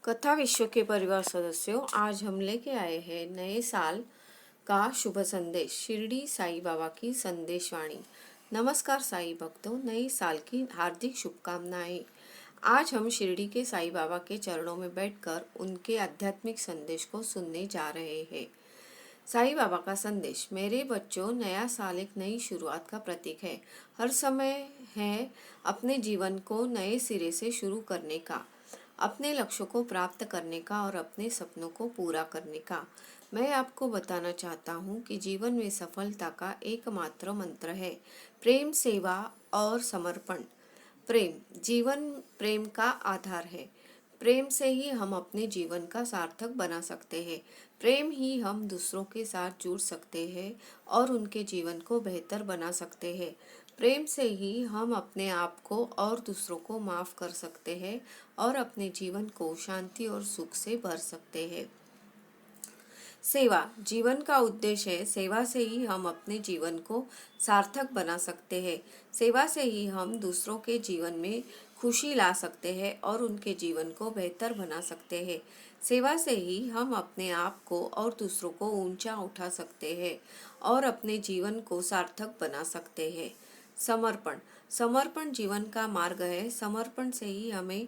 कथा विश्व के परिवार सदस्यों, आज हम लेके आए हैं नए साल का शुभ संदेश, शिरडी साईं बाबा की संदेशवाणी। नमस्कार साईं भक्तों, नए साल की हार्दिक शुभकामनाएं। आज हम शिरडी के साईं बाबा के चरणों में बैठकर उनके आध्यात्मिक संदेश को सुनने जा रहे हैं। साईं बाबा का संदेश। मेरे बच्चों, नया साल एक नई शुरुआत का प्रतीक है। हर समय है अपने जीवन को नए सिरे से शुरू करने का, अपने लक्ष्यों को प्राप्त करने का और अपने सपनों को पूरा करने का। मैं आपको बताना चाहता हूँ कि जीवन में सफलता का एकमात्र मंत्र है प्रेम, सेवा और समर्पण। प्रेम जीवन, प्रेम का आधार है। प्रेम से ही हम अपने जीवन का सार्थक बना सकते हैं। प्रेम ही हम दूसरों के साथ जुड़ सकते हैं और उनके जीवन को बेहतर बना सकते हैं। प्रेम से ही हम अपने आप को और दूसरों को माफ कर सकते हैं और अपने जीवन को शांति और सुख से भर सकते हैं। सेवा जीवन का उद्देश्य है। सेवा से ही हम अपने जीवन को सार्थक बना सकते हैं। सेवा से ही हम दूसरों के जीवन में खुशी ला सकते हैं और उनके जीवन को बेहतर बना सकते हैं। सेवा से ही हम अपने आप को और दूसरों को ऊंचा उठा सकते हैं और अपने जीवन को सार्थक बना सकते हैं। समर्पण समर्पण जीवन का मार्ग है। समर्पण से ही हमें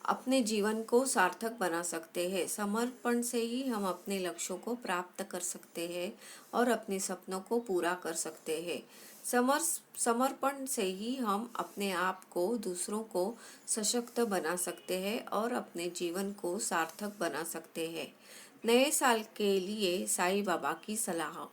अपने जीवन को सार्थक बना सकते हैं। समर्पण से ही हम अपने लक्ष्यों को प्राप्त कर सकते हैं और अपने सपनों को पूरा कर सकते हैं। समर्पण से ही हम अपने आप को, दूसरों को सशक्त बना सकते हैं और अपने जीवन को सार्थक बना सकते हैं। नए साल के लिए साईं बाबा की सलाह।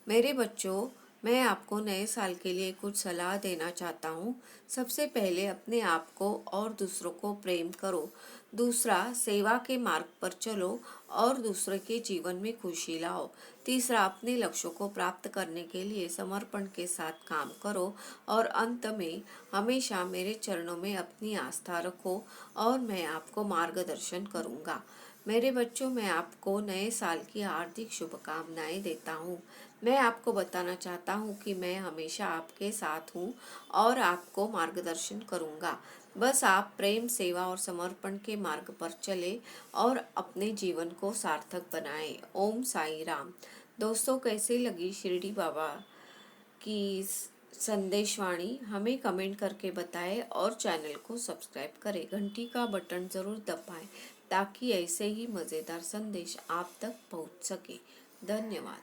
मेरे बच्चों, मैं आपको नए साल के लिए कुछ सलाह देना चाहता हूँ। सबसे पहले अपने आप को और दूसरों को प्रेम करो। दूसरा, सेवा के मार्ग पर चलो और दूसरे के जीवन में खुशी लाओ। तीसरा, अपने लक्ष्यों को प्राप्त करने के लिए समर्पण के साथ काम करो। और अंत में, हमेशा मेरे चरणों में अपनी आस्था रखो और मैं आपको मार्गदर्शन करूँगा। मेरे बच्चों, मैं आपको नए साल की हार्दिक शुभकामनाएं देता हूँ। मैं आपको बताना चाहता हूँ कि मैं हमेशा आपके साथ हूँ और आपको मार्गदर्शन करूँगा। बस आप प्रेम, सेवा और समर्पण के मार्ग पर चले और अपने जीवन को सार्थक बनाएं। ओम साई राम। दोस्तों, कैसी लगी शिरडी बाबा की संदेशवाणी हमें कमेंट करके बताएं और चैनल को सब्सक्राइब करें। घंटी का बटन ज़रूर दबाएं ताकि ऐसे ही मज़ेदार संदेश आप तक पहुंच सके। धन्यवाद।